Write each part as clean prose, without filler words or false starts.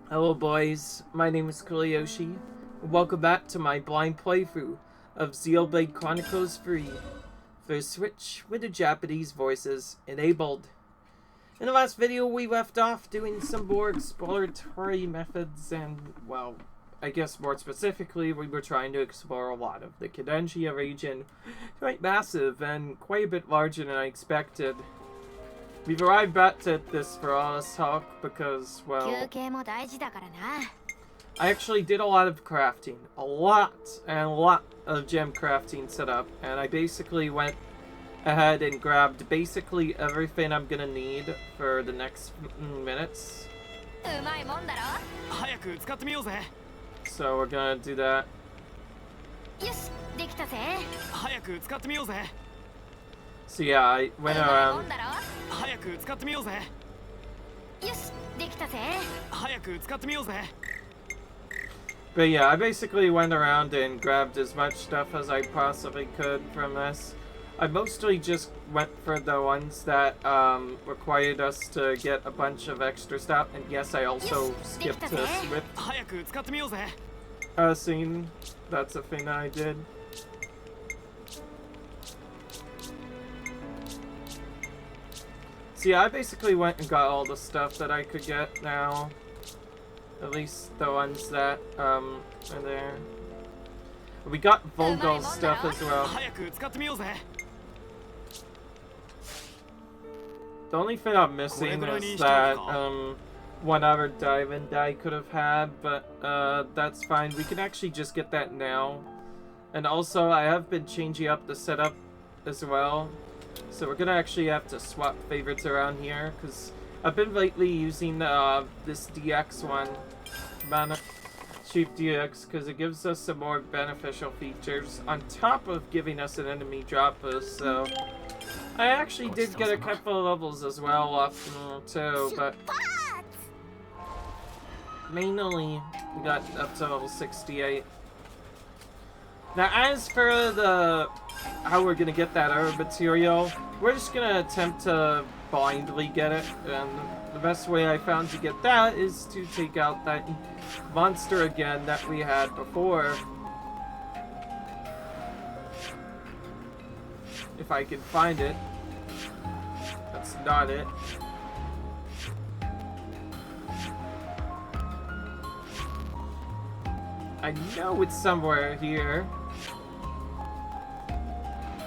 Hello boys, my name is Kaliyoshi. Welcome back to my blind playthrough of Xenoblade Chronicles 3 for Switch with the Japanese voices enabled. In the last video we left off doing some more exploratory methods and, well, I guess more specifically we were trying to explore a lot of the Cadentia region. Quite massive and quite a bit larger than I expected. We've arrived back at this for all this talk because, well, I actually did a lot of crafting. A lot of gem crafting set up. And I basically went ahead and grabbed basically everything I'm gonna need for the next minutes. So we're gonna do that. So yeah, I went around. But yeah, I basically went around and grabbed as much stuff as I possibly could from this. I mostly just went for the ones that required us to get a bunch of extra stuff. And yes, I also skipped this with scene. That's a thing that I did. So yeah, I basically went and got all the stuff that I could get now. At least the ones that are there. We got Volgal's stuff as well. The only thing I'm missing is that one other diamond I could have had, but that's fine. We can actually just get that now. And also I have been changing up the setup as well. So we're gonna actually have to swap favorites around here, because I've been lately using this DX one, Mana Chief DX, because it gives us some more beneficial features on top of giving us an enemy drop boost. So I actually did get a couple of levels as well off too, but mainly we got up to level 68. Now as for how we're gonna get that herb material, we're just gonna attempt to blindly get it, and the best way I found to get that is to take out that monster again that we had before. If I can find it. That's not it. I know it's somewhere here.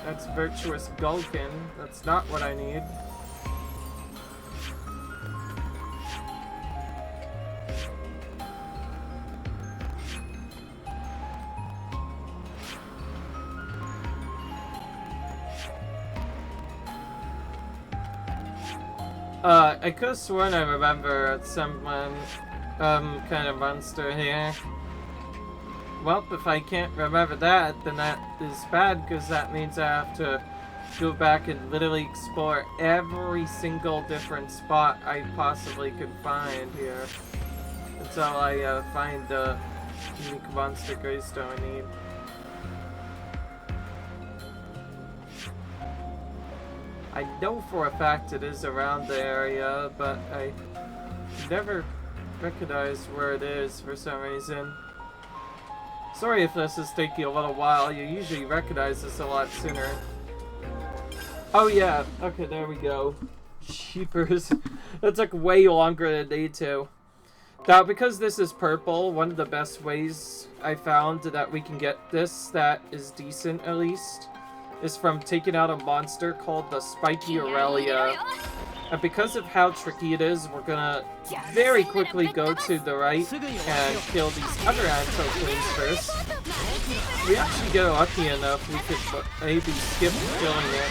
That's Virtuous Gulkin. That's not what I need. I could have sworn I remember someone, kind of monster here. Well, if I can't remember that, then that is bad, because that means I have to go back and literally explore every single different spot I possibly could find here until I find the unique monster greystone I need. I know for a fact it is around the area, but I never recognize where it is for some reason. Sorry if this is taking a little while. You usually recognize this a lot sooner. Oh yeah, okay, there we go. Jeepers. That took way longer than day 2. Now, because this is purple, one of the best ways I found that we can get this that is decent at least is from taking out a monster called the Spiky Aurelia. And because of how tricky it is, we're gonna very quickly go to the right and kill these other Anto Queens first. We actually get lucky enough, we could maybe skip killing it.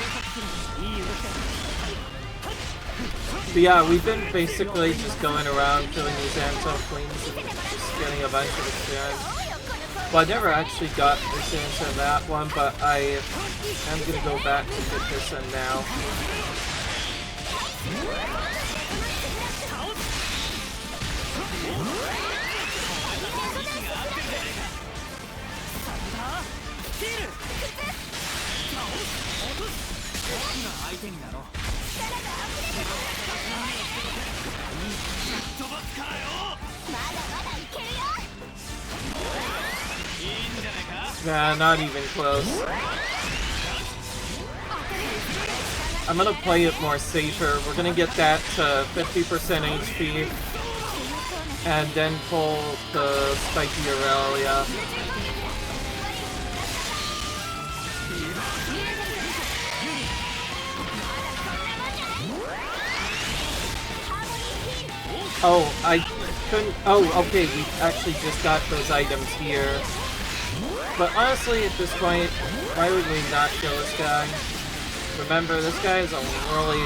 But yeah, we've been basically just going around killing these Anto Queens and just getting a bunch of experience. Well, I never actually got this answer in that one, but I am gonna go back and get this one now. Nah, not even close. I'm gonna play it more safer. We're gonna get that to 50% HP. And then pull the Spiky Aurelia. Oh, I couldn't... Oh, okay, we actually just got those items here. But honestly, at this point, why would we not kill this guy? Remember, this guy has a really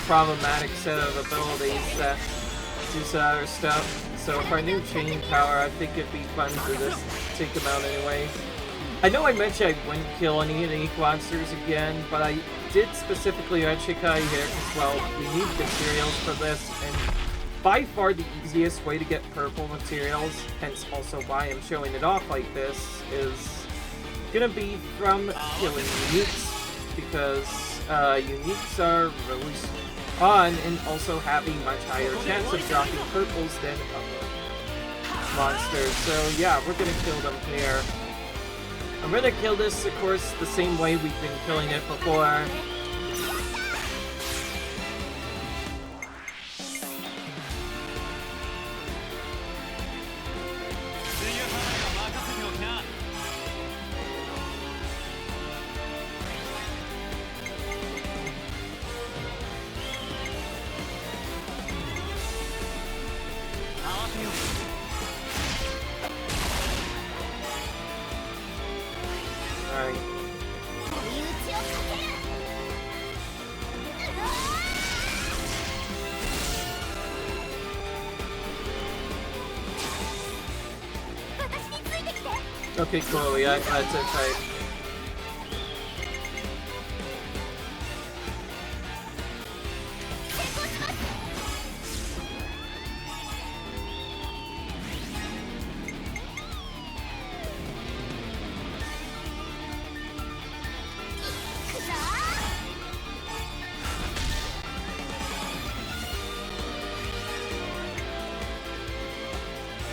problematic set of abilities that do some other stuff. So if our new chain power, I think it'd be fun to just take him out anyway. I know I mentioned I wouldn't kill any unique monsters again, but I did specifically on Shikai here because, well, we need materials for this, and by far the easiest way to get purple materials, hence also why I'm showing it off like this, is gonna be from killing uniques, because uniques are really fun and also have a much higher chance of dropping purples than other monsters. So yeah, we're gonna kill them here. I'm gonna kill this, of course, the same way we've been killing it before. Okay, cool, yeah, that's it, type.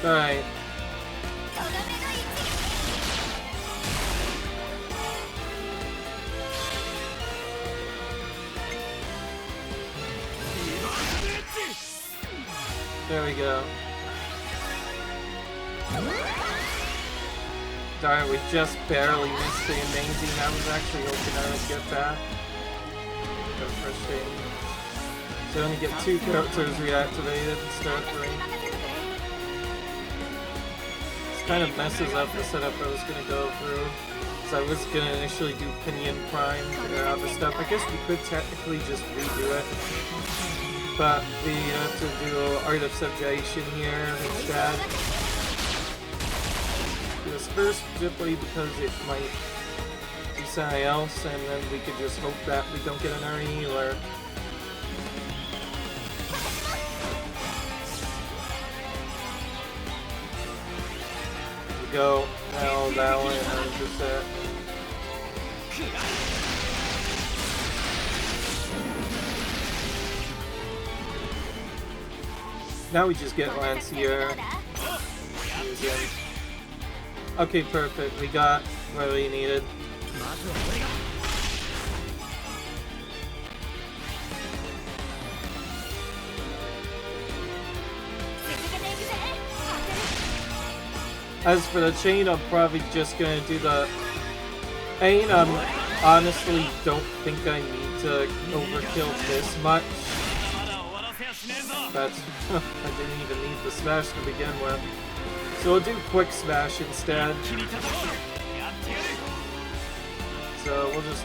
Alright. There we go. Darn, we just barely missed the amazing. I was actually hoping I would get that. So frustrating. So only get 2 characters reactivated instead of 3. This kind of messes up the setup I was going to go through. So I was going to initially do Pinion Prime and other stuff. I guess we could technically just redo it. But we have to do Art of Subjugation here instead. Do this first simply because it might do something else, and then we could just hope that we don't get another healer. There we go. Now that one, and just that. Now we just get Lance here. Okay, perfect. We got what we needed. As for the chain, I'm probably just gonna do the Ain. Honestly don't think I need to overkill this much. That's I didn't even need the smash to begin with. So we'll do quick smash instead. So we'll just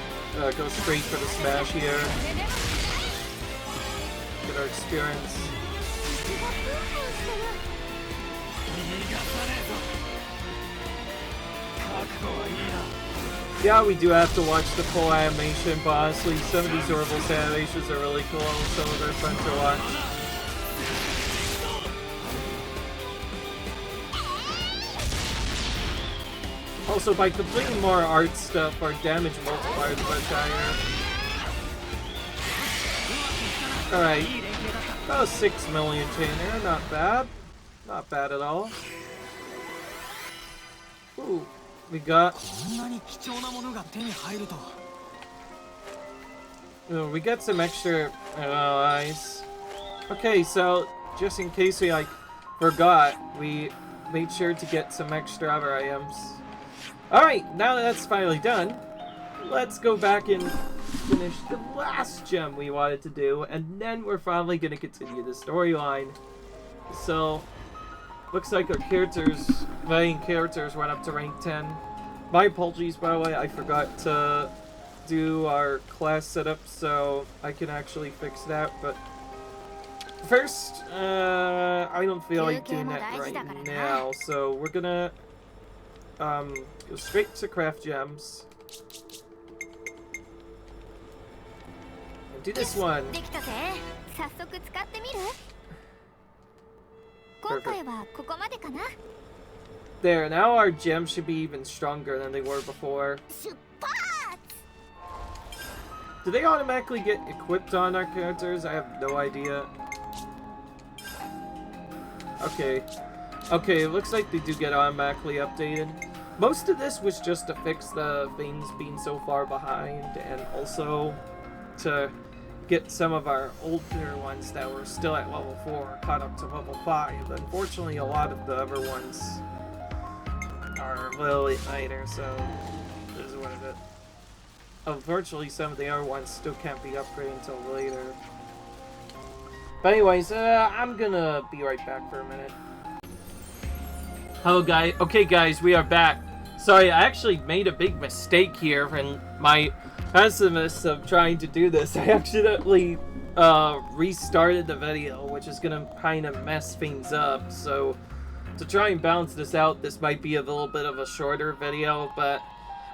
go straight for the smash here. Get our experience. Yeah, we do have to watch the full animation, but honestly, some of these Oracle's animations are really cool, some of they're fun to watch. Also, by completing more art stuff, our damage multiplier is much higher. Alright, about 6 million chain there, not bad. Not bad at all. Ooh, we got... Oh, we got some extra eyes. Okay, so just in case we like forgot, we made sure to get some extra other items. Alright, now that that's finally done, let's go back and finish the last gem we wanted to do, and then we're finally going to continue the storyline. So, looks like our main characters went up to rank 10. My apologies, by the way, I forgot to do our class setup, so I can actually fix that, but first, I don't feel like doing that right now, so we're gonna go straight to craft gems. And do this one. Perfect. There, now our gems should be even stronger than they were before. Do they automatically get equipped on our characters? I have no idea. Okay. Okay, it looks like they do get automatically updated. Most of this was just to fix the things being so far behind, and also to get some of our older ones that were still at level 4 caught up to level 5. Unfortunately, a lot of the other ones are a little later, so this is what it is. Unfortunately, some of the other ones still can't be upgraded until later. But anyways, I'm gonna be right back for a minute. Hello guys. Okay guys, we are back. Sorry, I actually made a big mistake here in my pessimism of trying to do this. I accidentally restarted the video, which is gonna kind of mess things up. So to try and balance this out, this might be a little bit of a shorter video, but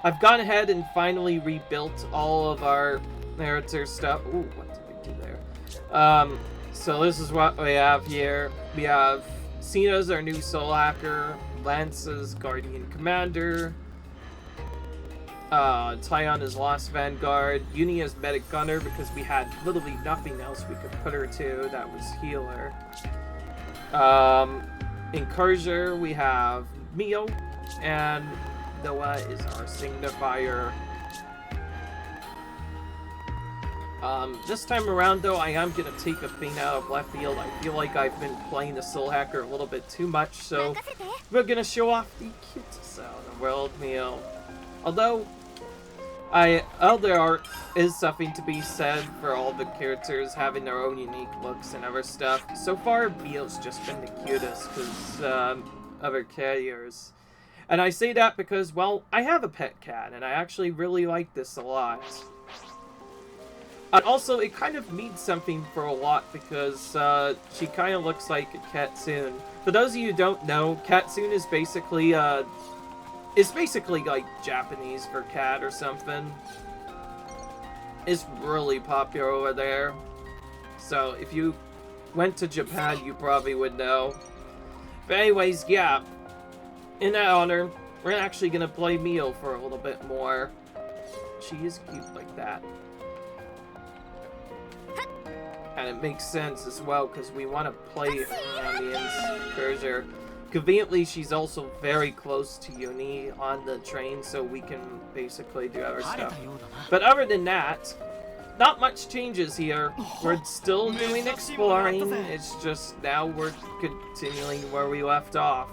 I've gone ahead and finally rebuilt all of our narrator stuff. Ooh, what did I do there? So this is what we have here. We have Cena's our new soul hacker, Lance's guardian commander, Tyon is lost vanguard, Uni is medic gunner because we had literally nothing else we could put her to that was healer. In Cursor we have Mio, and Noah is our signifier. This time around though, I am gonna take a thing out of left field. I feel like I've been playing the Soul Hacker a little bit too much, so we're gonna show off the cutest sound in the world, Mio. Although, there is something to be said for all the characters having their own unique looks and other stuff. So far, Mio's just been the cutest because other carriers. And I say that because, well, I have a pet cat, and I actually really like this a lot. And also, it kind of means something for a lot because she kind of looks like a Katsune. For those of you who don't know, Katsune is basically like Japanese for cat or something. It's really popular over there. So if you went to Japan, you probably would know. But anyways, yeah. In that honor, we're actually gonna play Mio for a little bit more. She is cute like that. And it makes sense as well, because we want to play Ramian's Cursor. Conveniently, she's also very close to Uni on the train, so we can basically do other stuff. But other than that, not much changes here. We're still doing exploring, it's just now we're continuing where we left off.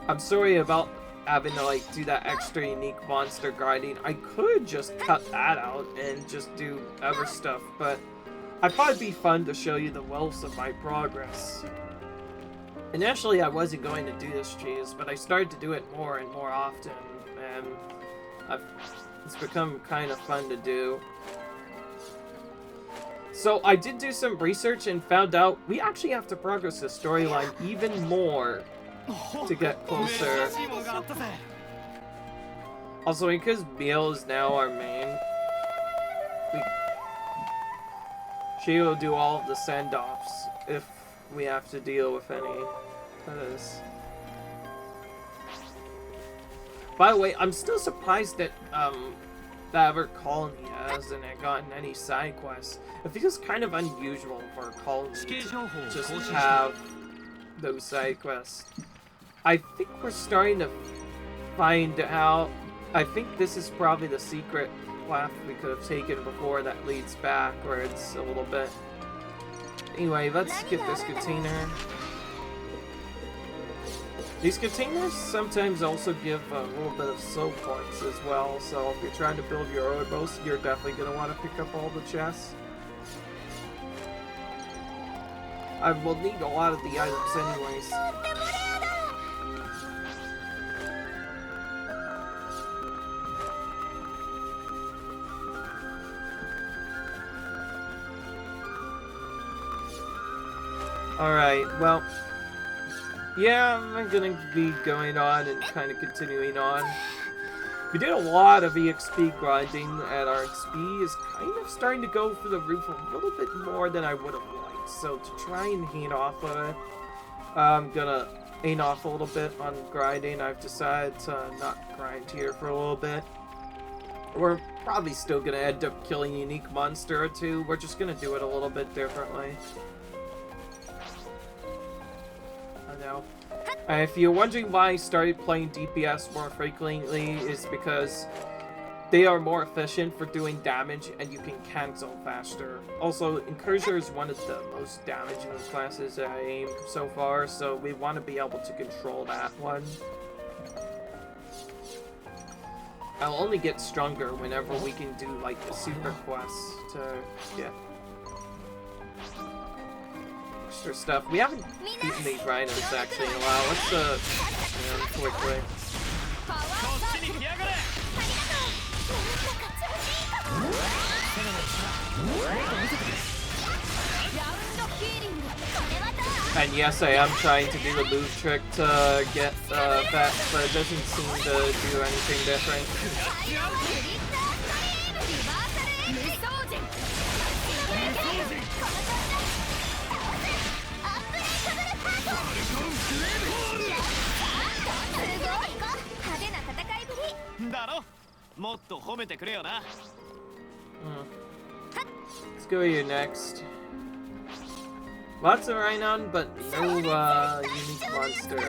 I'm sorry about having to like do that extra unique monster grinding. I could just cut that out and just do other stuff, but I thought it'd be fun to show you the wealth of my progress. Initially, I wasn't going to do this cheese, but I started to do it more and more often, and it's become kind of fun to do. So I did do some research and found out we actually have to progress the storyline even more to get closer. Also, because Mio is now our main, she will do all of the send-offs if we have to deal with any. By the way, I'm still surprised that that other colony hasn't gotten any side quests. It feels kind of unusual for a colony to just have those side quests. I think we're starting to find out. I think this is probably the secret path we could have taken before that leads backwards a little bit. Anyway, let's get this container. These containers sometimes also give a little bit of soul points as well, so if you're trying to build your own boast, you're definitely going to want to pick up all the chests. I will need a lot of the items anyways. Alright, well, yeah, I'm gonna be going on and kind of continuing on. We did a lot of EXP grinding, and our XP is kind of starting to go through the roof a little bit more than I would have liked. So to try and hang off of it, I'm gonna hang off a little bit on grinding. I've decided to not grind here for a little bit. We're probably still gonna end up killing a unique monster or two. We're just gonna do it a little bit differently. If you're wondering why I started playing DPS more frequently, is because they are more efficient for doing damage and you can cancel faster. Also, Incurser is one of the most damaging classes I aimed so far, so we want to be able to control that one. I'll only get stronger whenever we can do like the super quests to get extra stuff. We haven't beaten these rhinos actually in a while. Let's quickly. And yes, I am trying to do the move trick to get that, but it doesn't seem to do anything different. Let's go here next. Lots of Rhinon, but no unique monster.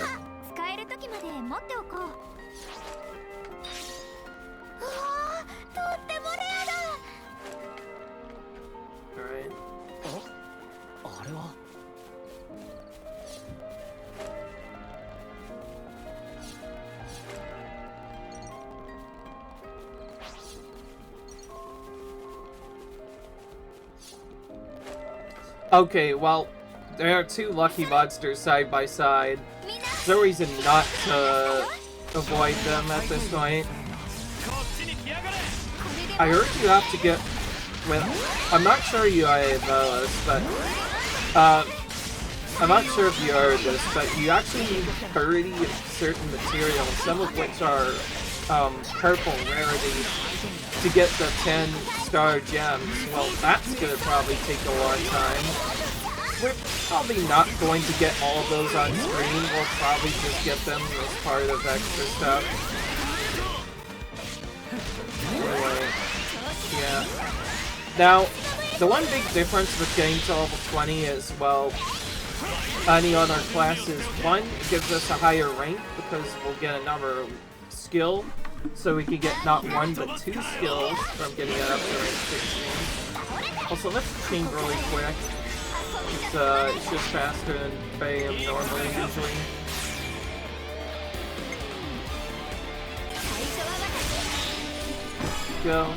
Alright. Okay, well, there are two lucky monsters side by side. There's no reason not to avoid them at this point. I heard you have to get... Well, I'm not sure you know this, but... I'm not sure if you heard this, but you actually need 30 certain materials, some of which are purple rarity, to get the 10-star gems. Well, that's gonna probably take a long time. We're probably not going to get all of those on screen. We'll probably just get them as part of extra stuff. Anyway, yeah. Now, the one big difference with getting to level 20 is, well, any other classes. One, it gives us a higher rank because we'll get another skill. So we can get not one but 2 skills from getting it up to rank 16. Also, let's chain really quick. It's just faster than BAM normally, usually. Go.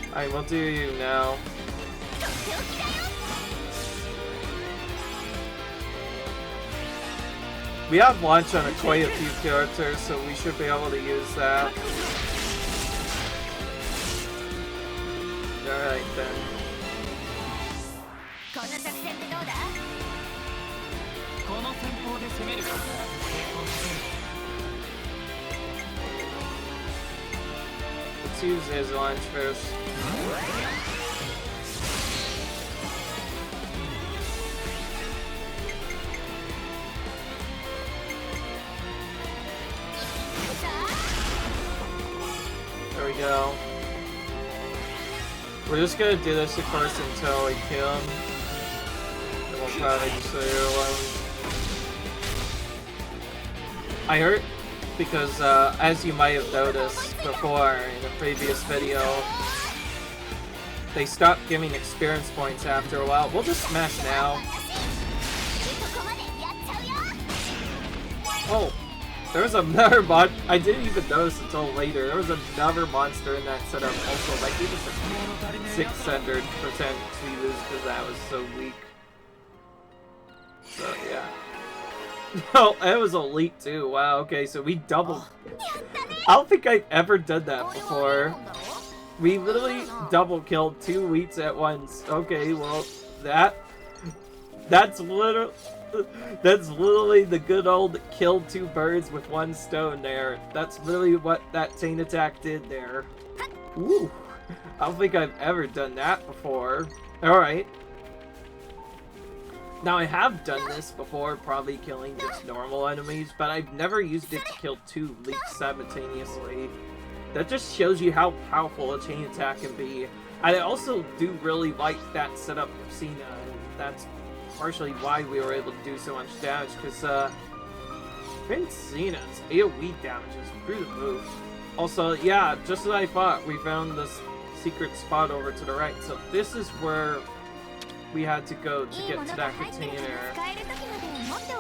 Alright, we'll do you now. We have launch on quite a few characters, so we should be able to use that. Alright then. Let's use his launch first. we go. We're just gonna do this of course until we kill him. And we'll probably just leave it alone. I hurt because, as you might have noticed before in a previous video, they stopped giving experience points after a while. We'll just smash now. Oh, there was another I didn't even notice until later. There was another monster in that setup also. Like, he was a 600% we lose because that was so weak. So, yeah. No, it was elite too. Wow, okay, so we doubled. I don't think I've ever done that before. We literally double killed 2 wheats at once. Okay, well, that's literally the good old kill 2 birds with 1 stone there. That's literally what that chain attack did there. Ooh, I don't think I've ever done that before. Alright. Now, I have done this before, probably killing just normal enemies, but I've never used it to kill 2 leaks simultaneously. That just shows you how powerful a chain attack can be. I also do really like that setup of Xena, and that's partially why we were able to do so much damage, because Xena's AoE damage is through the roof. Also, yeah, just as I thought, we found this secret spot over to the right, so this is where we had to go to get to that container.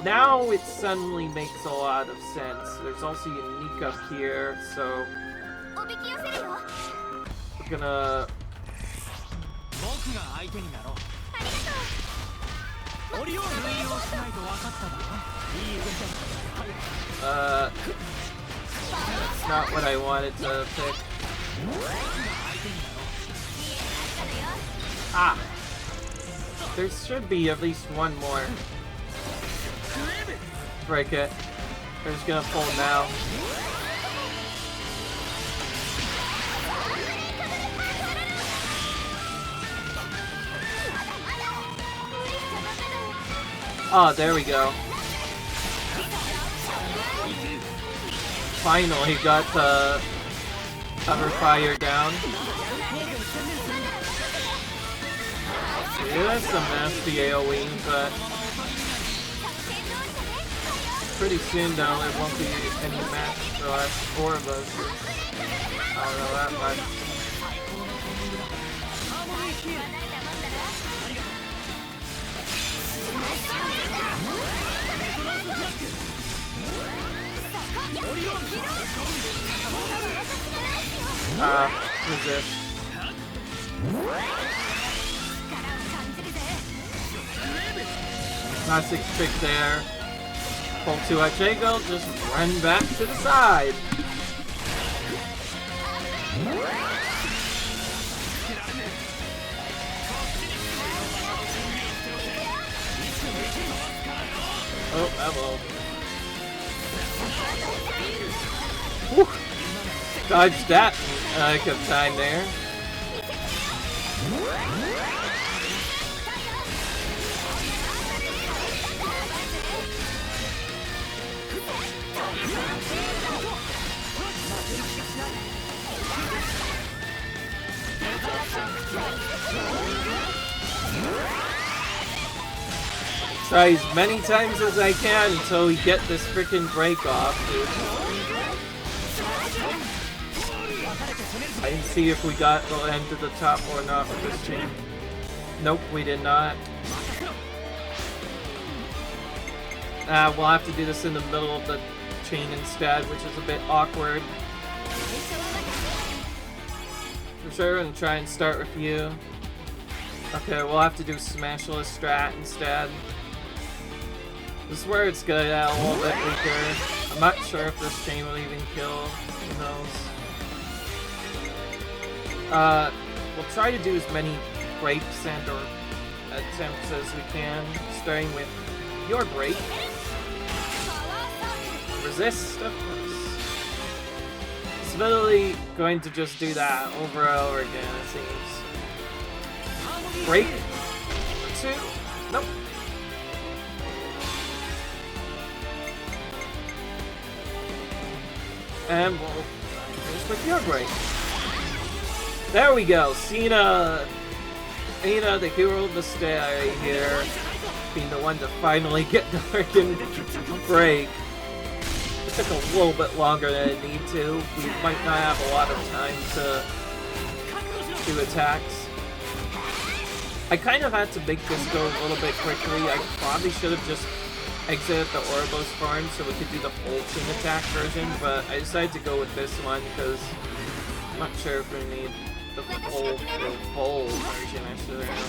Now it suddenly makes a lot of sense. There's also unique up here, so we're gonna that's not what I wanted to pick. Ah! There should be at least one more. Break it. We're just gonna pull now. Oh, there we go. Finally got the cover fire down. Yeah, that's some nasty AoE, but pretty soon though it won't be any match for us, 4 of us. I don't know that much. Resist. Classic trick there. Pull 2 Achego, just run back to the side. Oh, hello. Whew. Dodged that like a time there. Try as many times as I can until we get this freaking break off, dude. I didn't see if we got the end to the top or not with this chain. Nope, we did not. We'll have to do this in the middle of the chain instead, which is a bit awkward. For sure, I'm gonna try and start with you. Okay, we'll have to do Smashless strat instead. This is where it's gonna get a little bit weaker. I'm not sure if this chain will even kill. Who knows? We'll try to do as many breaks and or attempts as we can, starting with your break. Resist, of course. It's literally going to just do that over and over again, it seems. Break. 2. Nope. And we'll finish with your break. There we go. Cena, the hero of the stay here, being the one to finally get the freaking break. It took a little bit longer than it needed to. We might not have a lot of time to do attacks. I kind of had to make this go a little bit quickly. I probably should have just exited the Ouroboros farm so we could do the full chain attack version, but I decided to go with this one because I'm not sure if we need the full version, I should have.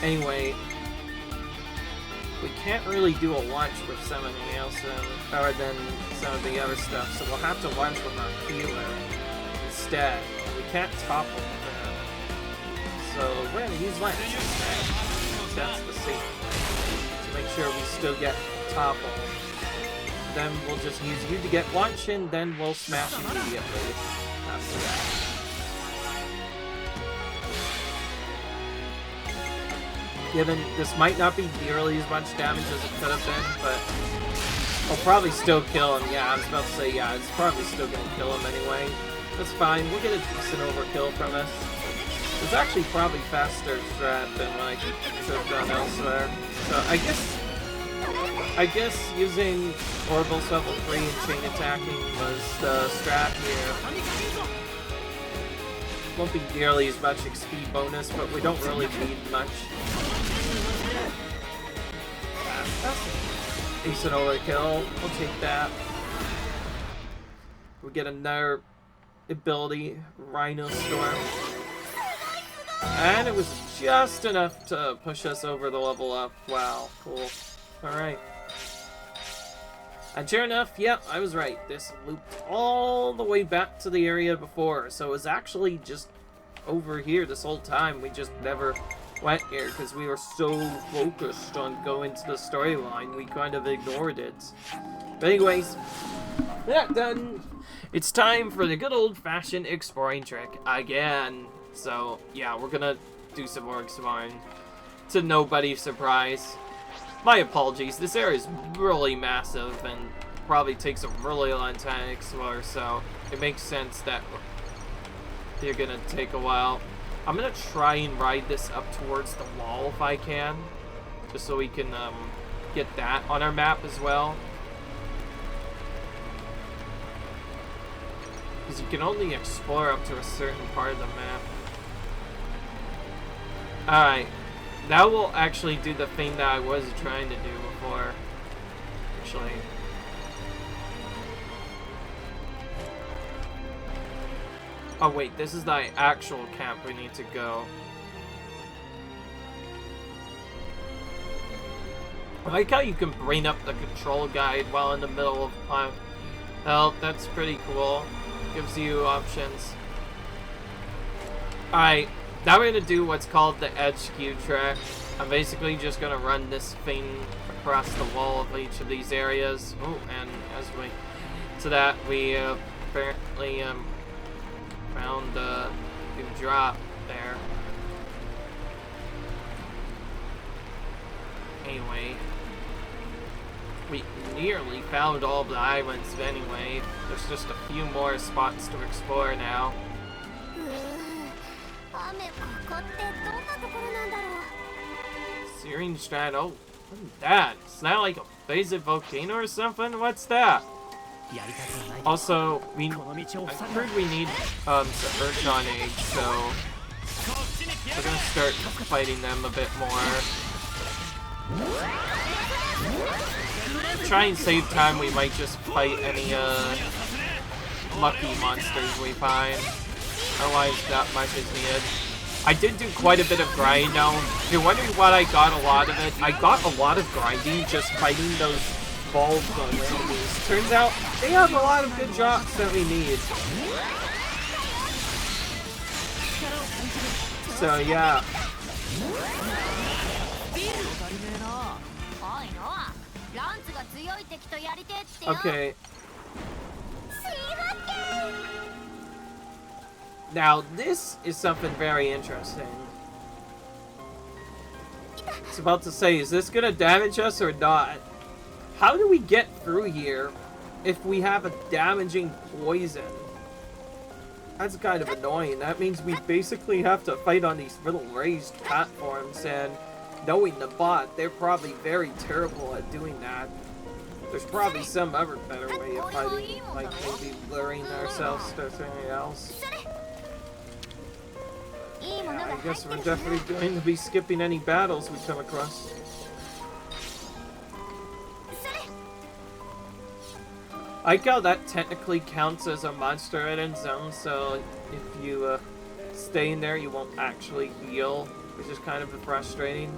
Anyway, we can't really do a launch with some of the else other than some of the other stuff, so we'll have to launch with our healer instead. We can't topple them, so we're gonna use Lance instead. That's the safe to make sure we still get topple. Then we'll just use you to get launch, and then we'll smash immediately after that. Given this might not be nearly as much damage as it could have been, but I'll probably still kill him. Yeah, I was about to say, yeah, it's probably still gonna kill him anyway. That's fine, we'll get a decent overkill from this. It's actually probably faster strat than what I could have done elsewhere. So I guess using Ouroboros level 3 and chain attacking was the strat here. Won't be nearly as much XP bonus, but we don't really need much. That's a decent overkill. We'll take that. We get another ability, Rhino Storm. And it was just enough to push us over the level up. Wow, cool. Alright. And sure enough, yep, I was right. This looped all the way back to the area before. So it was actually just over here this whole time. We just never went here because we were so focused on going to the storyline. We kind of ignored it. But anyways, that done. It's time for the good old-fashioned exploring trick again. So, yeah, we're gonna do some more exploring to nobody's surprise. My apologies, this area is really massive and probably takes a really long time to explore, so it makes sense that they're gonna take a while. I'm gonna try and ride this up towards the wall if I can, just so we can get that on our map as well. Because you can only explore up to a certain part of the map. Alright, now we'll actually do the thing that I was trying to do before. Actually. Oh wait, this is the actual camp we need to go. I like how you can bring up the control guide while in the middle of climb. Well, that's pretty cool. Gives you options. Alright. Now we're going to do what's called the edge queue track. I'm basically just going to run this thing across the wall of each of these areas. Oh, and as we... to that, we apparently found a good drop there. Anyway. We nearly found all the islands anyway. There's just a few more spots to explore now. Searing Strand, oh, what is that? It's not like a basic volcano or something? What's that? Also, I heard we need some Urchan eggs, so we're gonna start fighting them a bit more. To try and save time, we might just fight any lucky monsters we find. Otherwise, not much is needed. I did do quite a bit of grind now. If you're wondering what I got a lot of it, I got a lot of grinding just fighting those balls on enemies. Turns out, they have a lot of good drops that we need. So, yeah. Okay. Now, this is something very interesting. I was about to say, is this gonna damage us or not? How do we get through here if we have a damaging poison? That's kind of annoying. That means we basically have to fight on these little raised platforms, and knowing the bot, they're probably very terrible at doing that. There's probably some other better way of fighting, like maybe luring ourselves to something else. Yeah, I guess we're definitely going to be skipping any battles we come across. I like how that technically counts as a monster hidden zone, so if you stay in there, you won't actually heal, which is kind of frustrating.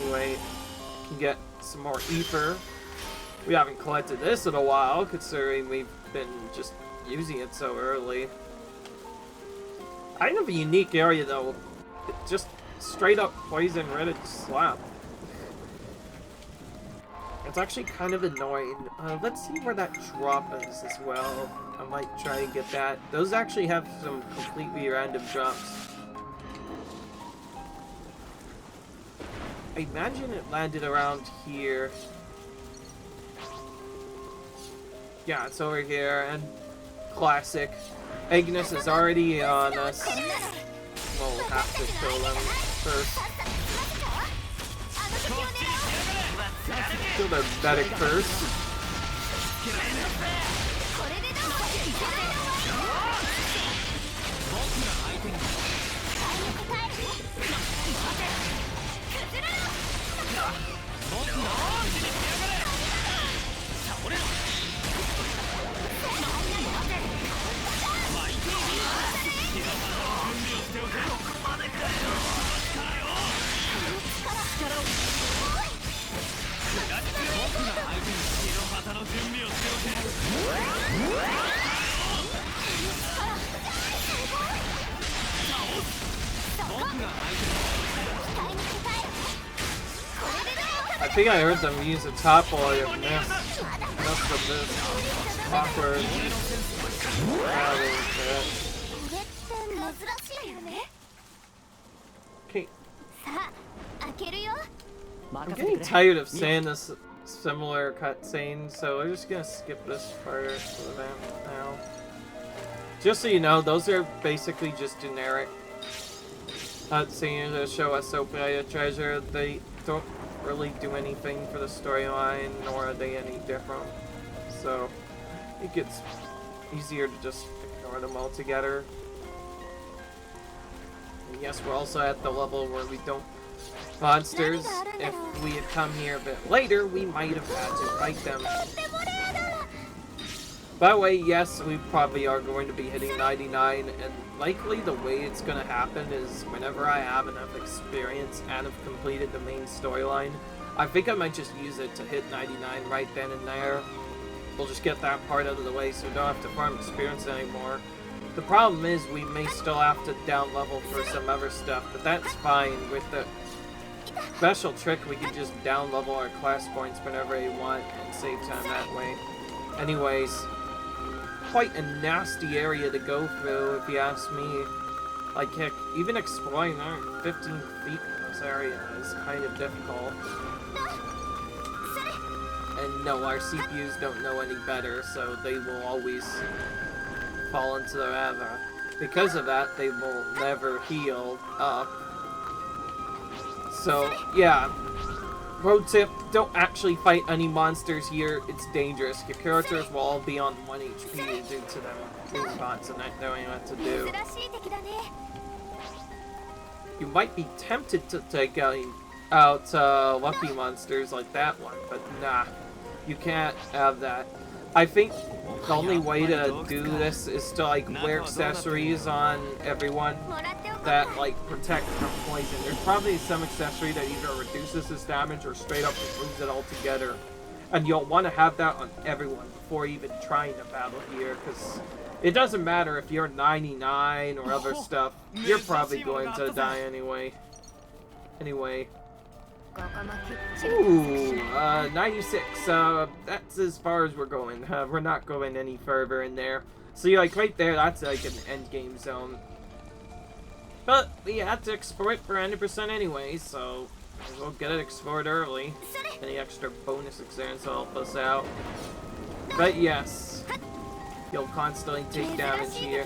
Anyway, can get some more ether. We haven't collected this in a while, considering we've been just using it so early. Kind of a unique area, though. Just straight up poison ready to slap. It's actually kind of annoying. Let's see where that drop is as well. I might try and get that. Those actually have some completely random drops. I imagine it landed around here. Yeah, it's over here, and classic. Agnes is already on us. We'll have to kill them first. Kill their medic first. I think I heard them use a top while I missed of this. Awkward. Okay. I'm getting tired of saying this similar cutscene, so we're just gonna skip this part of the map now. Just so you know, those are basically just generic cutscenes to show us Sophia treasure. They don't really do anything for the storyline, nor are they any different. So it gets easier to just ignore them altogether. And yes, we're also at the level where we don't monsters. If we had come here a bit later, we might have had to fight them. By the way, yes, we probably are going to be hitting 99, and likely the way it's going to happen is whenever I have enough experience and have completed the main storyline, I think I might just use it to hit 99 right then and there. We'll just get that part out of the way so we don't have to farm experience anymore. The problem is we may still have to down level for some other stuff, but that's fine. With the special trick, we can just down level our class points whenever we want and save time that way. Anyways, quite a nasty area to go through, if you ask me. Like, heck, even exploring 15 feet in this area is kind of difficult. And no, our CPUs don't know any better, so they will always fall into the lava. Because of that, they will never heal up. So, yeah. Pro tip, don't actually fight any monsters here. It's dangerous. Your characters will all be on 1 HP due to them being bots and not knowing what to do. You might be tempted to take out lucky monsters like that one, but nah. You can't have that. I think the only way to do this is to like wear accessories on everyone that like protect from poison. There's probably some accessory that either reduces this damage or straight up removes it altogether. And you'll want to have that on everyone before even trying to battle here, because it doesn't matter if you're 99 or other stuff, you're probably going to die anyway. Ooh, 96, that's as far as we're going. We're not going any further in there. So you're like, right there, that's like an end game zone. But we had to explore it for 100% anyway, so we'll get it explored early. Any extra bonus experience will help us out. But yes, you'll constantly take damage here.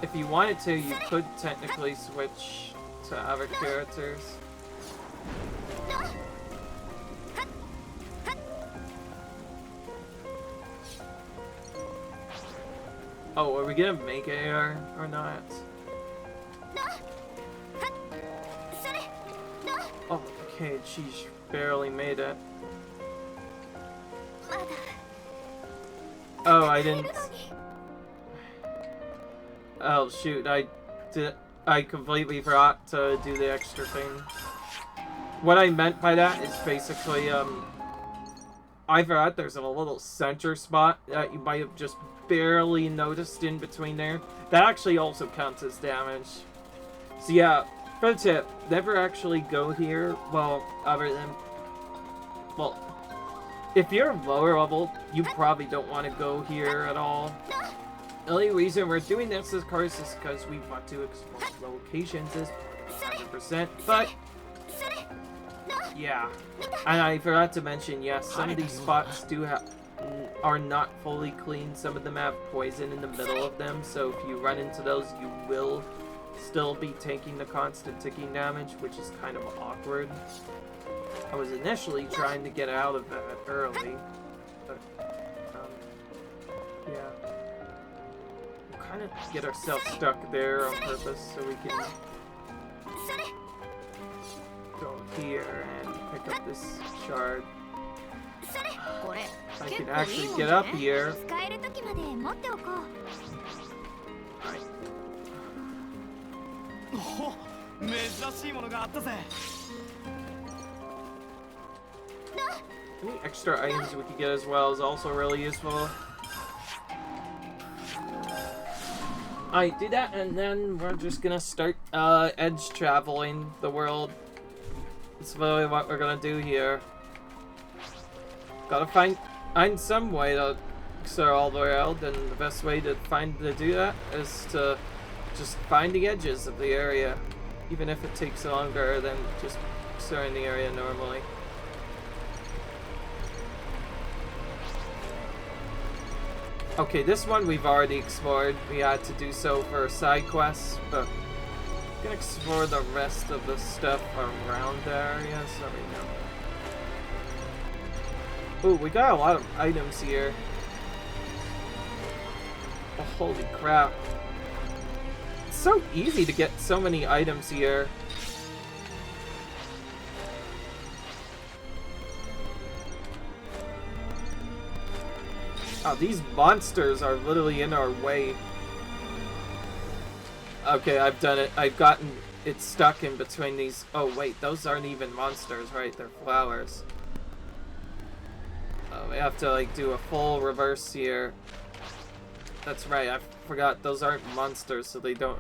If you wanted to, you could technically switch to other characters. Oh, are we gonna make AR or not? Oh, okay, she's barely made it. Oh, I didn't. Oh shoot, I completely forgot to do the extra thing. What I meant by that is basically, I forgot there's a little center spot that you might have just barely noticed in between there. That actually also counts as damage. So yeah, pro tip, never actually go here, well, other than, well, if you're lower level, you probably don't want to go here at all. The only reason we're doing this, of course, is because we want to explore locations as 100%, but yeah. And I forgot to mention, yes, some of these spots are not fully clean. Some of them have poison in the middle of them, so if you run into those, you will still be taking the constant ticking damage, which is kind of awkward. I was initially trying to get out of that early, but yeah. We'll kind of get ourselves stuck there on purpose so we can go here and pick up this shard. I can actually get up here. Any extra items we could get as well is also really useful. Alright, do that, and then we're just gonna start edge traveling the world. That's really what we're gonna do here. Gotta find some way to explore all the world, and the best way to do that is to just find the edges of the area, even if it takes longer than just exploring the area normally. Okay, this one we've already explored. We had to do so for side quests, but we can explore the rest of the stuff around the area, so we know. Ooh, we got a lot of items here. Oh, holy crap. It's so easy to get so many items here. Oh, these monsters are literally in our way. Okay, I've done it. I've gotten it stuck in between these. Oh, wait, those aren't even monsters, right? They're flowers. Oh, we have to, like, do a full reverse here. That's right, I forgot those aren't monsters, so they don't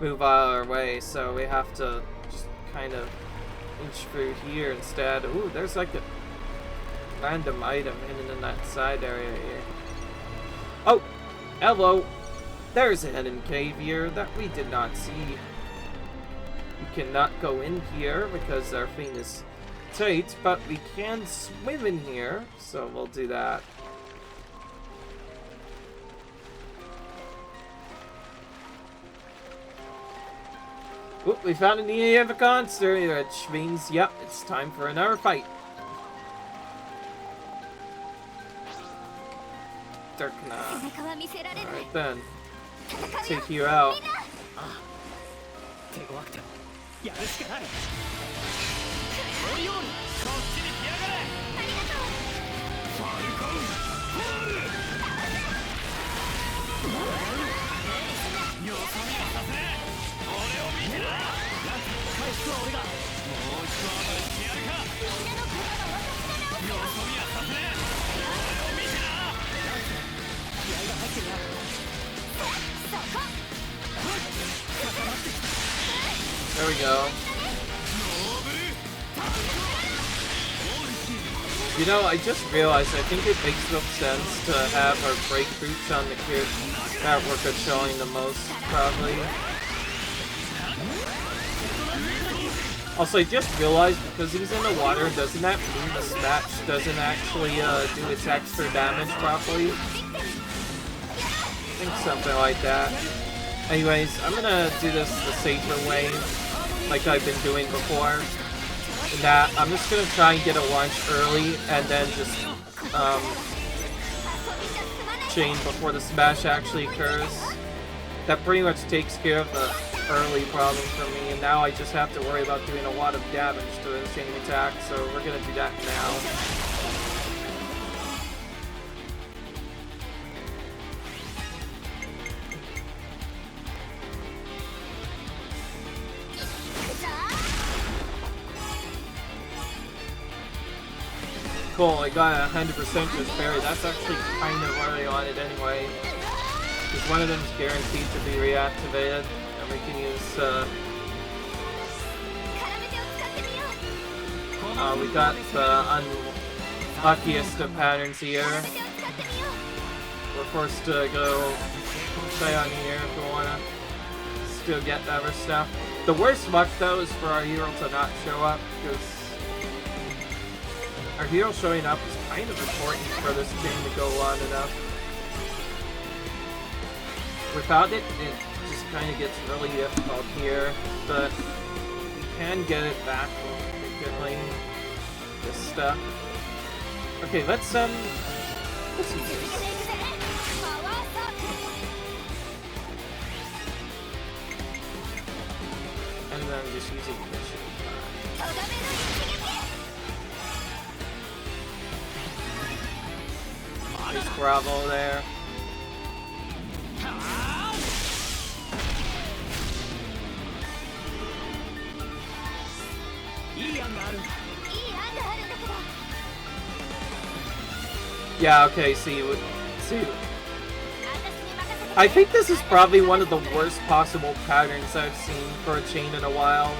move out of our way. So we have to just kind of inch through here instead. Ooh, there's like a random item hidden in that side area here. Oh, hello. There's a hidden cave here that we did not see. We cannot go in here because our thing is tight, but we can swim in here, so we'll do that. Oop, we found an EAF monster, which means, yep, it's time for another fight. Alright then. Take you out. There we go. You know, I just realized I think it makes no sense to have our breakthroughs on the kid that we're showing the most, probably. Also, I just realized because he's in the water, doesn't that mean the smash doesn't actually do its extra damage properly? I think something like that. Anyways, I'm gonna do this the safer way, like I've been doing before. In that, I'm just gonna try and get a launch early, and then just, chain before the smash actually occurs. That pretty much takes care of the early problem for me, and now I just have to worry about doing a lot of damage to the chain attack, so we're gonna do that now. Cool, I got 100% just parry. That's actually kind of what I wanted anyway. Because one of them is guaranteed to be reactivated, and we can use, we got the unluckiest of patterns here. We're forced to go stay on here if we want to still get the other stuff. The worst luck, though, is for our hero to not show up, because our hero showing up is kind of important for this chain to go on enough. Without it, it just kind of gets really difficult here, but we can get it back frequently. This stuff. Okay, let's use this. And then just using mission. Nice Bravo there. Yeah, okay, see. I think this is probably one of the worst possible patterns I've seen for a chain in a while.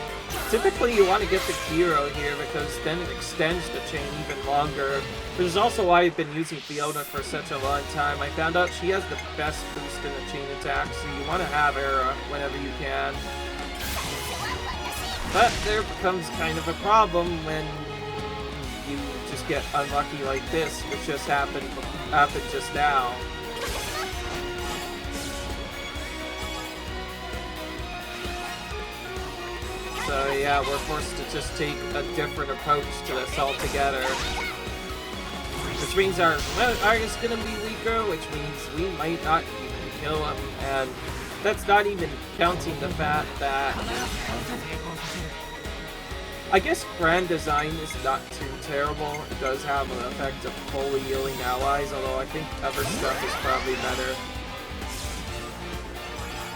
Typically you want to get the hero here because then it extends the chain even longer. Which is also why I've been using Fiona for such a long time. I found out she has the best boost in the chain attack, so you want to have Era whenever you can. But there becomes kind of a problem when you just get unlucky like this, which just happened just now. So yeah, we're forced to just take a different approach to this altogether. Which means our is gonna be weaker, which means we might not even kill him, and that's not even counting the fact that I guess grand design is not too terrible. It does have an effect of fully healing allies, although I think other stuff is probably better.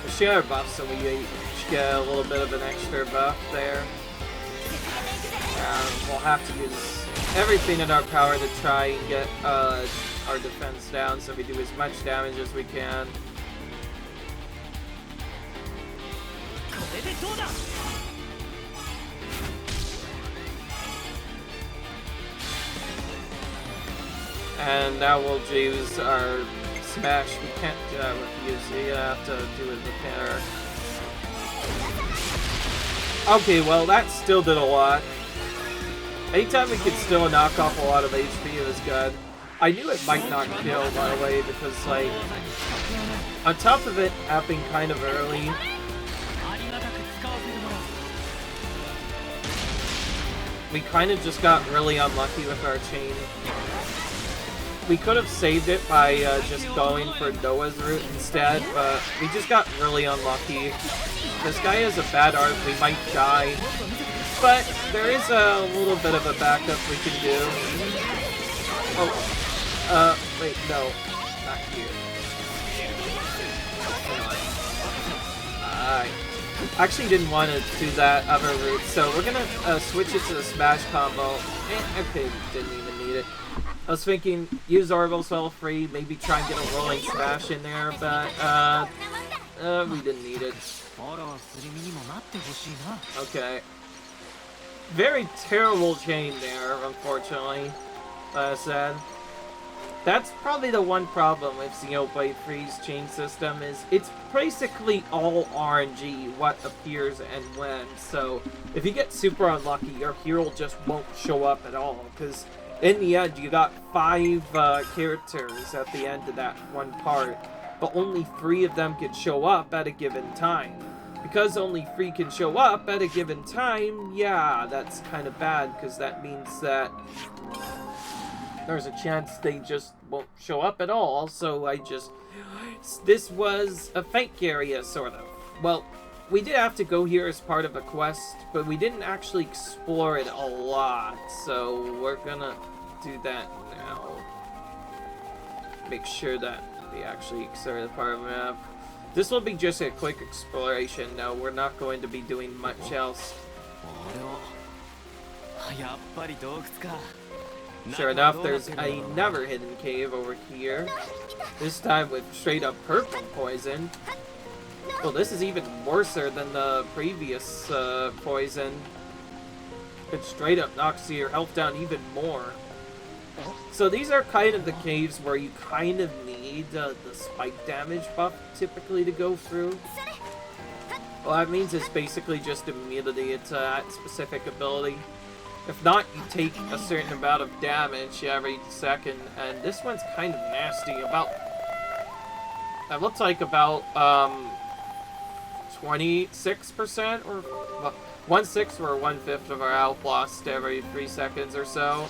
We share buffs, so we each get a little bit of an extra buff there. We'll have to use everything in our power to try and get our defense down, so we do as much damage as we can. And now we'll use our smash. We can't do that with Yuzi. You have to do it with Terror. Okay, well that still did a lot. Anytime we could still knock off a lot of HP, it was good. I knew it might not kill, by the way, because, like, on top of it happening kind of early, we kind of just got really unlucky with our chain. We could have saved it by just going for Noah's route instead, but we just got really unlucky. This guy has a bad art, we might die. But there is a little bit of a backup we can do. Oh, wait, no, not here. I actually didn't want to do that other route, so we're gonna switch it to the smash combo. Okay, didn't even need it. I was thinking, use Orbital Spell free, maybe try and get a rolling smash in there, but we didn't need it. Okay. Very terrible chain there, unfortunately, like I said. That's probably the one problem with Xenoblade 3's chain system is it's basically all RNG, what appears and when. So if you get super unlucky, your hero just won't show up at all. Because in the end, you got 5 characters at the end of that one part, but only 3 of them can show up at a given time. Because only 3 can show up at a given time, yeah, that's kind of bad, because that means that there's a chance they just won't show up at all. So this was a fake area, sort of. Well, we did have to go here as part of a quest, but we didn't actually explore it a lot, so we're gonna do that now. Make sure that we actually explore the part of the map. This will be just a quick exploration. No, we're not going to be doing much else. Sure enough, there's another hidden cave over here. This time with straight up purple poison. Well, this is even worse than the previous poison. It straight up knocks your health down even more. So these are kind of the caves where you kind of need the spike damage buff typically to go through. Well, that means it's basically just immunity to that specific ability. If not, you take a certain amount of damage every second, and this one's kind of nasty. That looks like about 26% or 1/6 or 1/5 of our health lost every 3 seconds or so.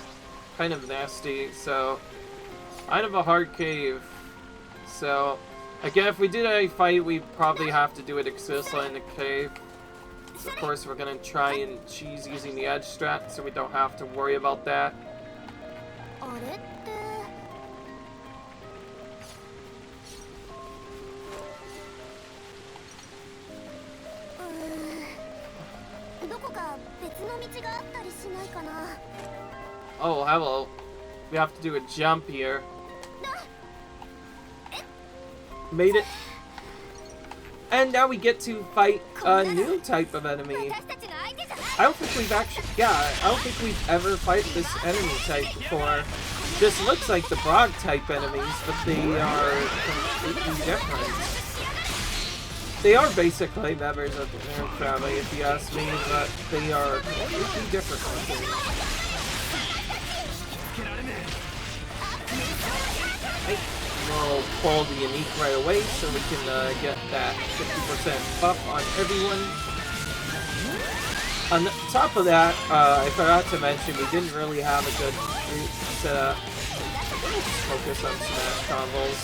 Kind of nasty, so kind of a hard cave. So again, if we did a fight, we'd probably have to do it exclusively in the cave. So of course, we're gonna try and cheese using the edge strat, so we don't have to worry about that. Oh, hello. We have to do a jump here. Made it. And now we get to fight a new type of enemy. I don't think we've ever fought this enemy type before. This looks like the Brog type enemies, but they are completely different. They are basically members of the Nerd family, if you ask me, but they are completely different looking. We'll pull the unique right away so we can get that 50% buff on everyone. On top of that, I forgot to mention we didn't really have a good route set up. Let's focus on smash combos.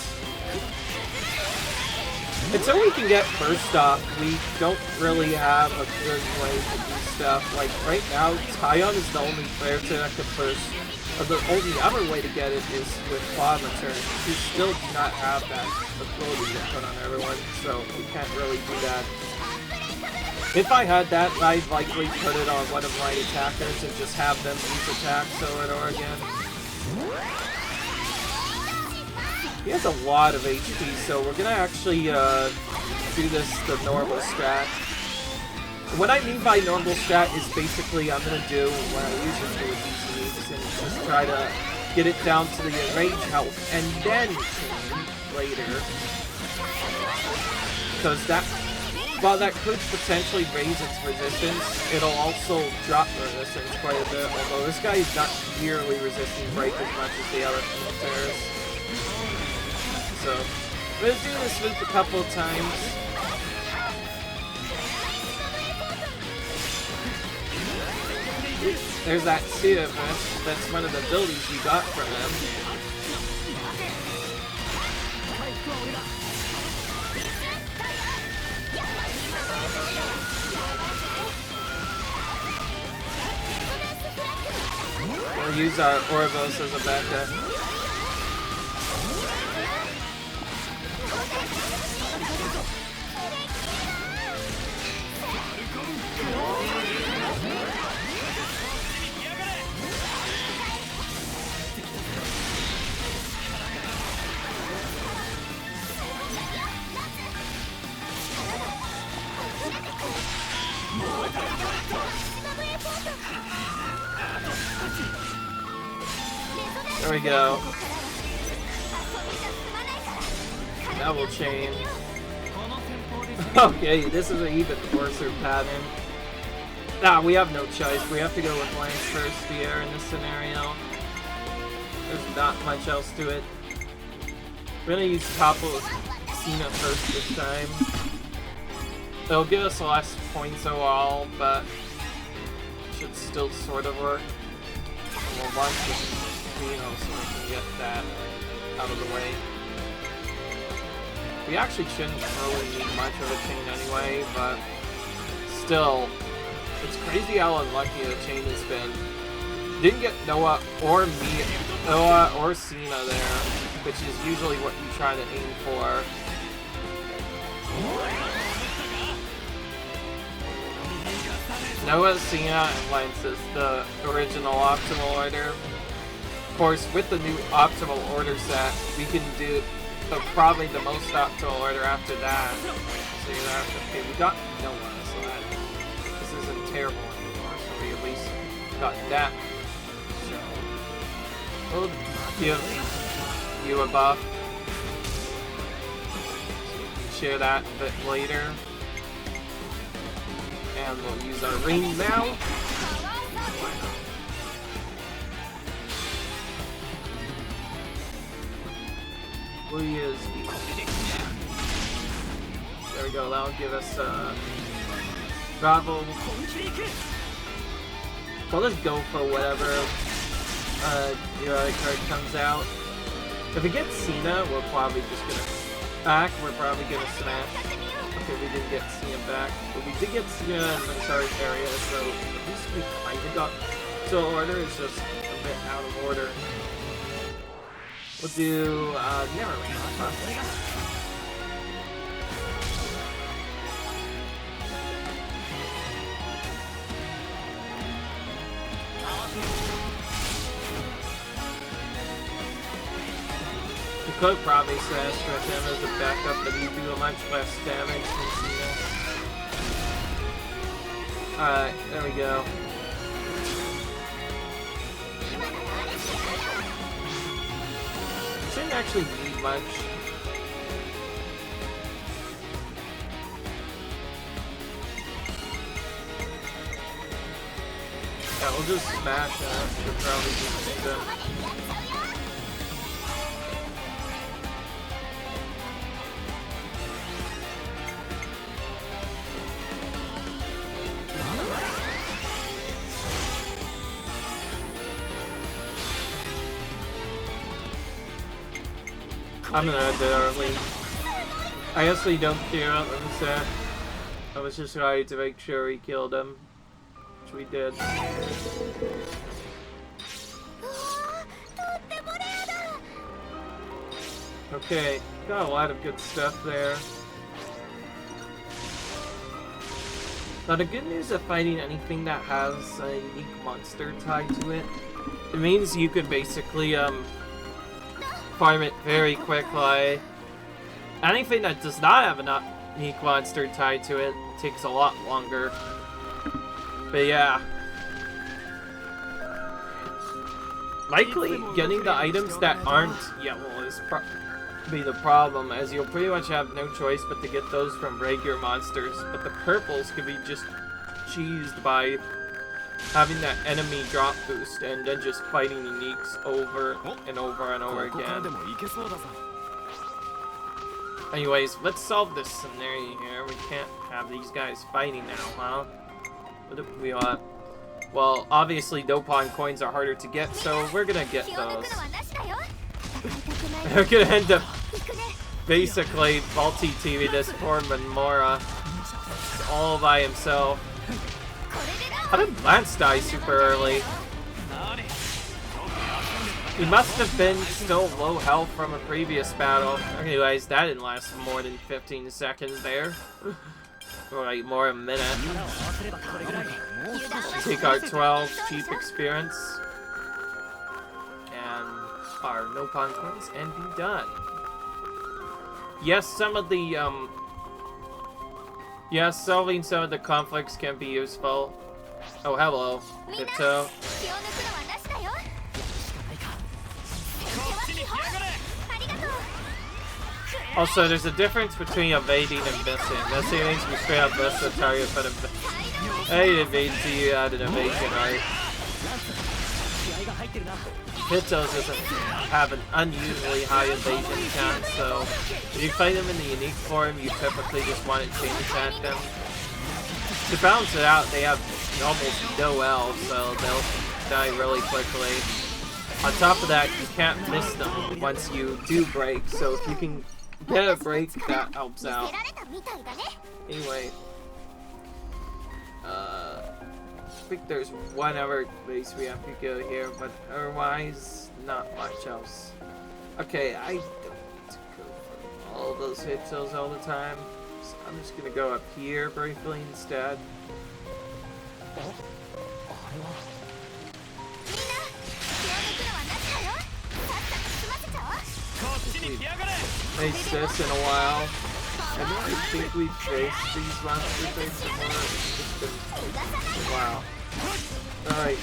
Until we can get burst off, we don't really have a good way to do stuff. Like right now, Tyon is the only player that can burst. The only other way to get it is with claw return. We still do not have that ability to put on everyone, so we can't really do that. If I had that, I'd likely put it on one of my attackers and just have them use attacks over and over again. He has a lot of HP, so we're gonna actually do this the normal strat. What I mean by normal strat is basically I'm gonna do what I usually do with these moves and just try to get it down to the range health and then chain later. Because while that could potentially raise its resistance, it'll also drop resistance quite a bit, although this guy is not nearly resisting break as much as the other militaries. So, we're gonna do this loop a couple of times. There's that Zodiac. That's one of the abilities you got from them. We'll use our Orovos as a backup. There we go. Double chain. Okay, this is an even worse pattern. Ah, we have no choice. We have to go with Lance first here in this scenario. There's not much else to it. We're gonna use Topple Cena first this time. It'll give us less points overall, but it should still sort of work. And we'll launch with Xeno so we can get that out of the way. We actually shouldn't really need much of a chain anyway, but still, it's crazy how unlucky the chain has been. Didn't get Noah or Cena there, which is usually what you try to aim for. Noah, Cena, and Lance is the original optimal order. Of course, with the new optimal order set, we can do probably the most optimal order after that. So you have to, okay, we got Noah, so that this isn't terrible anymore. So we at least got that. So we'll give you a buff. So we can share that a bit later. And we'll use our ring now. Is there we go, that'll give us Bravo. We'll just go for whatever card comes out. If we get Cena, we're probably just gonna back, we're probably gonna smash. Okay, we didn't get Cena back, but we did get Cena in the start area, so at least we kinda got to order, it's just a bit out of order. We'll do, never mind. You could probably slash with him as a backup, but you do much less damage than Cena. Alright, there we go. Didn't actually need much. Yeah, we'll just smash it. We'll probably just need them. I'm gonna end it early. I actually don't care about the set. I was just trying to make sure we killed him. Which we did. Okay, got a lot of good stuff there. Now the good news of fighting anything that has a unique monster tied to it, it means you could basically farm it very quickly. Anything that does not have a unique monster tied to it takes a lot longer. But yeah. Likely getting the items that aren't yellow is probably the problem, as you'll pretty much have no choice but to get those from regular monsters. But the purples could be just cheesed by having that enemy drop boost and then just fighting uniques over and over and over again. Anyways, let's solve this scenario here. We can't have these guys fighting now, huh? What do we want? Well, obviously Dopon coins are harder to get, so we're gonna get those. We're gonna end up basically multi-teaming this poor Manmora all by himself. How did Lance die super early? He must have been still low health from a previous battle. Anyways, that didn't last more than 15 seconds there. Or like more a minute. Take our 12 cheap experience. And our no pawn coins and be done. Yes, some of the, yes, solving some of the conflicts can be useful. Oh, hello. Ditto. Also, there's a difference between evading and missing. Missing means you straight up miss the target, but it evades you at an evasion, right? Pitos doesn't have an unusually high evasion chance, so if you fight them in the unique form, you typically just want to chain attack them. To balance it out, they have almost no L, so they'll die really quickly. On top of that, you can't miss them once you do break, so if you can get a break, that helps out. Anyway, I think there's one other place we have to go here, but otherwise, not much else. Okay, I don't want to go for all those hit hills all the time, so I'm just gonna go up here briefly instead. Faced this in a while. I don't think we've faced these monsters before. It's been a while. Alright.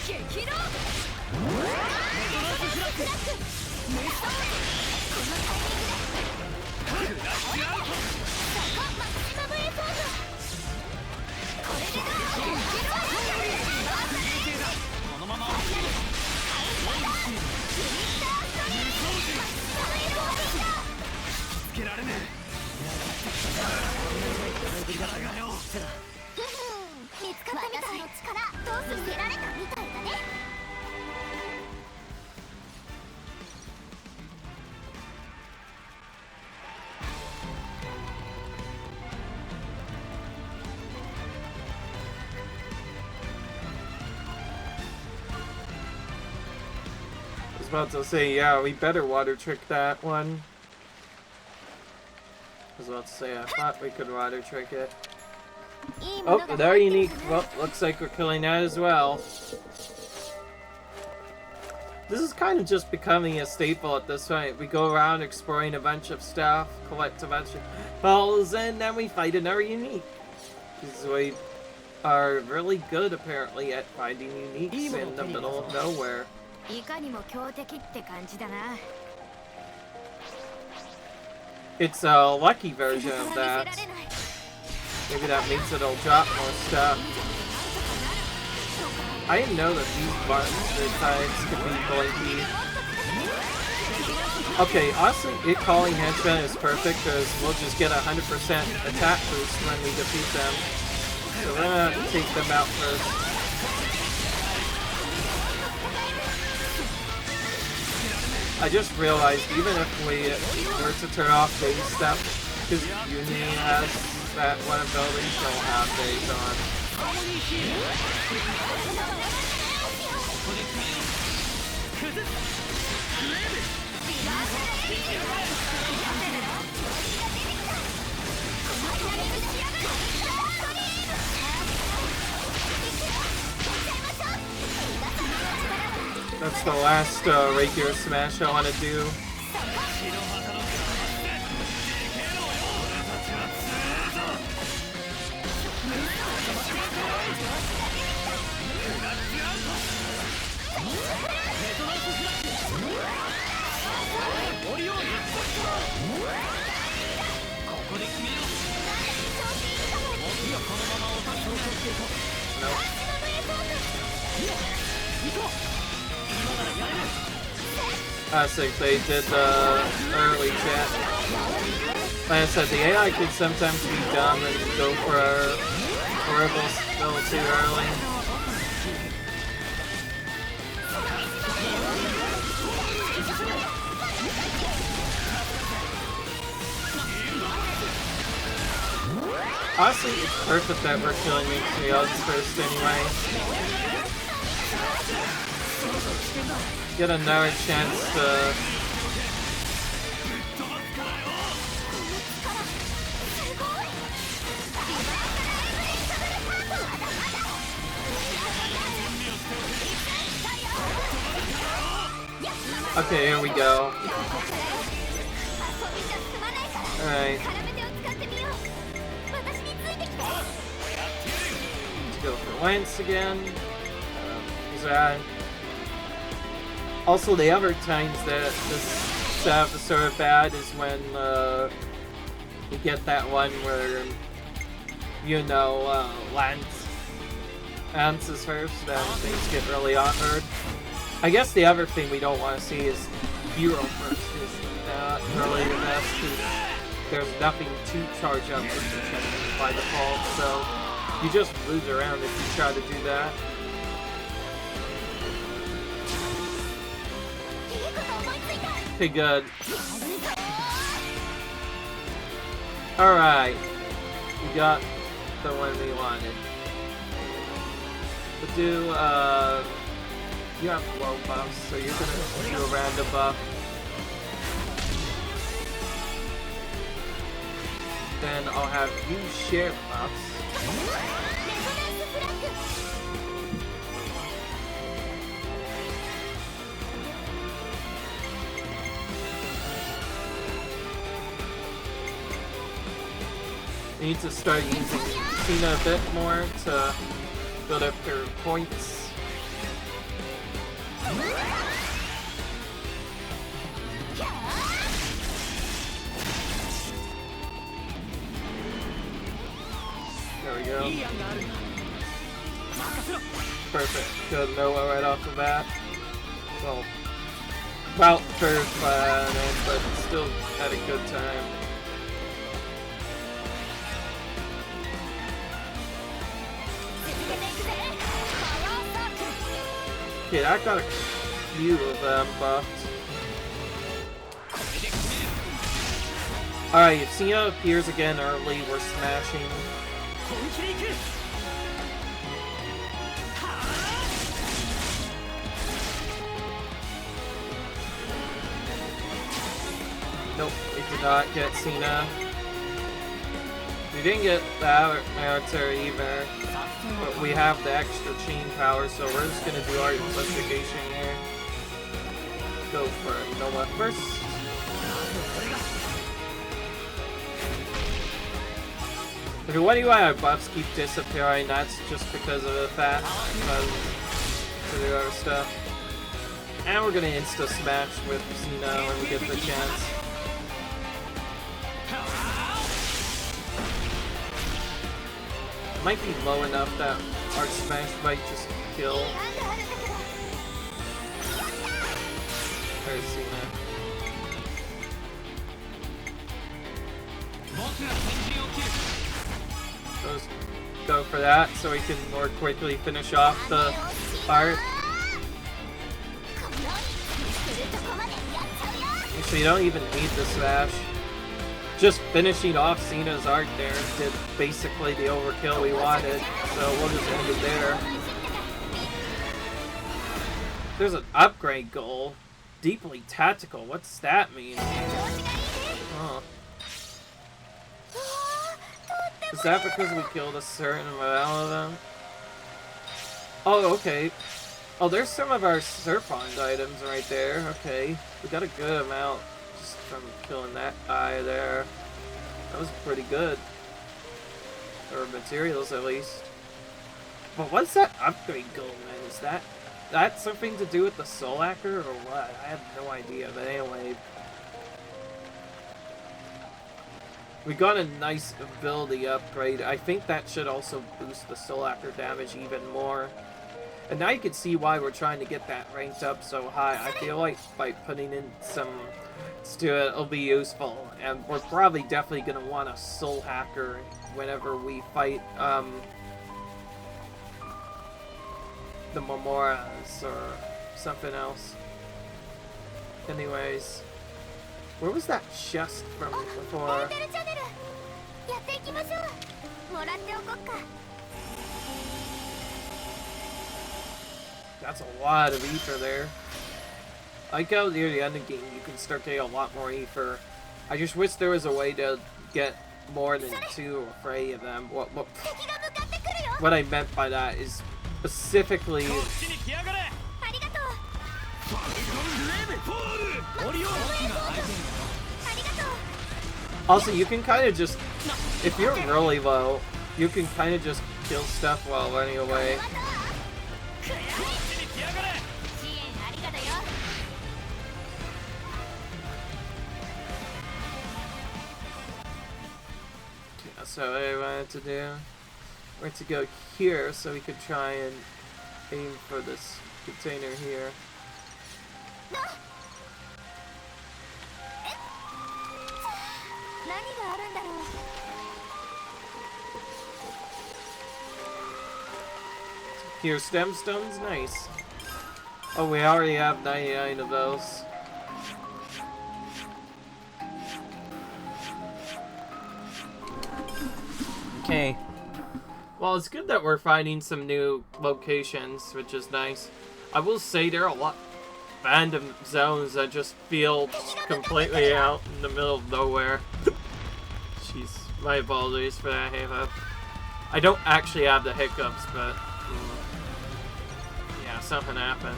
I was about to say, yeah, we better water trick that one. I was about to say, I thought we could water trick it. Oh, they're unique. Well, looks like we're killing that as well. This is kind of just becoming a staple at this point. We go around exploring a bunch of stuff, collect a bunch of balls, and then we fight another unique. Because we are really good, apparently, at finding uniques in the middle of nowhere. It's a lucky version of that. Maybe that means it'll drop more stuff. I didn't know that these monster types could be blinky. Okay, honestly, it calling henchmen is perfect because we'll just get 100% attack boost when we defeat them. So we're gonna take them out first. I just realized even if we were to turn off phase step, because Uni has that one ability, she'll have phase on. That's the last regular smash I want to do. Nope. I think they did the early chat. Like I said, the AI could sometimes be dumb and go for a horrible spell too early. Honestly, it's perfect that we're killing the odds first anyway. Get another chance to... Okay, here we go. Alright. Let's go for Lance again. Also, the other times that this setup is sort of bad is when we get that one where, you know, Lance answers first, then things get really awkward. I guess the other thing we don't want to see is Hero first, is really the best, because there's nothing to charge up with the champion by default, so you just lose around if you try to do that. Okay, good. Alright. We got the one we wanted. We'll do, you have low buffs, so you're gonna do a random buff. Then I'll have you share buffs. You need to start using Cena a bit more to build up your points. There we go. Perfect. Good Noah right off the bat. Well, about third planet, but still had a good time. Okay, I got a few of them buffed. Alright, if Cena appears again early, we're smashing. Nope, we did not get Cena. We didn't get the military either, but we have the extra chain power, so we're just gonna do our investigation here. Go for Noah first. Okay, why do our buffs keep disappearing? That's just because of the fact of the other stuff. And we're gonna insta smash with Xena when we get the chance. Might be low enough that our smash might just kill. There's Xena. Let's go for that so we can more quickly finish off the part. So you don't even need the smash. Just finishing off Cena's art there did basically the overkill we wanted, so we'll just end it there. There's an upgrade goal. Deeply tactical, what's that mean? Oh. Is that because we killed a certain amount of them? Oh, okay. Oh, there's some of our Serpent items right there. Okay, we got a good amount just from killing that guy there. That was pretty good. Or materials, at least. But what's that upgrade goal, man? Is that something to do with the Soul Hacker or what? I have no idea, but anyway. We got a nice ability upgrade. I think that should also boost the Soul Hacker damage even more. And now you can see why we're trying to get that ranked up so high. I feel like by putting in some to it, it'll be useful. And we're probably definitely going to want a Soul Hacker whenever we fight the Momoras or something else. Anyways, where was that chest from before? That's a lot of ether there. I like how near the end of the game you can start getting a lot more ether. I just wish there was a way to get more than 2 or 3 of them. What I meant by that is specifically... Also, you can kind of just... If you're really low, you can kind of just kill stuff while running away. So what I wanted to do, we're to go here so we could try and aim for this container here. Here, stem stones, nice. Oh, we already have 99 of those. Okay. Well, it's good that we're finding some new locations, which is nice. I will say there are a lot of random zones that just feel completely out in the middle of nowhere. Jeez, my apologies for that hiccup. I don't actually have the hiccups, but yeah, something happened.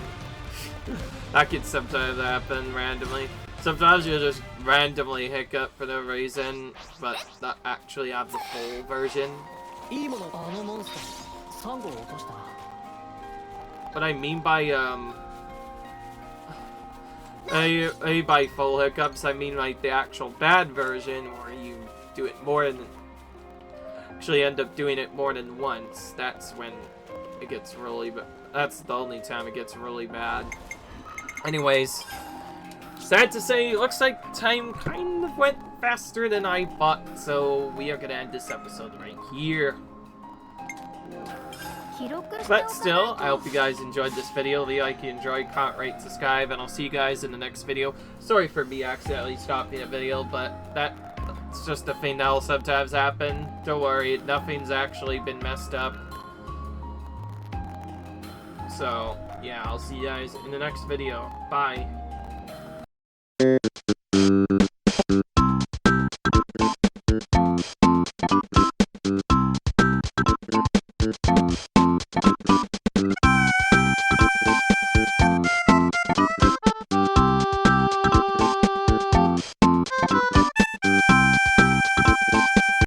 That could sometimes happen randomly. Sometimes you'll just randomly hiccup for no reason, but not actually have the full version. What I mean by by full hiccups, I mean like the actual bad version, where you do it more than actually end up doing it more than once. That's when it gets really bad. That's the only time it gets really bad. Anyways, sad to say, looks like time kind of went faster than I thought, so we are gonna end this episode right here. But still, I hope you guys enjoyed this video. If you like, you enjoyed, comment, rate, subscribe, and I'll see you guys in the next video. Sorry for me accidentally stopping a video, but that's just a thing that'll sometimes happen. Don't worry, nothing's actually been messed up. So, yeah, I'll see you guys in the next video. Bye.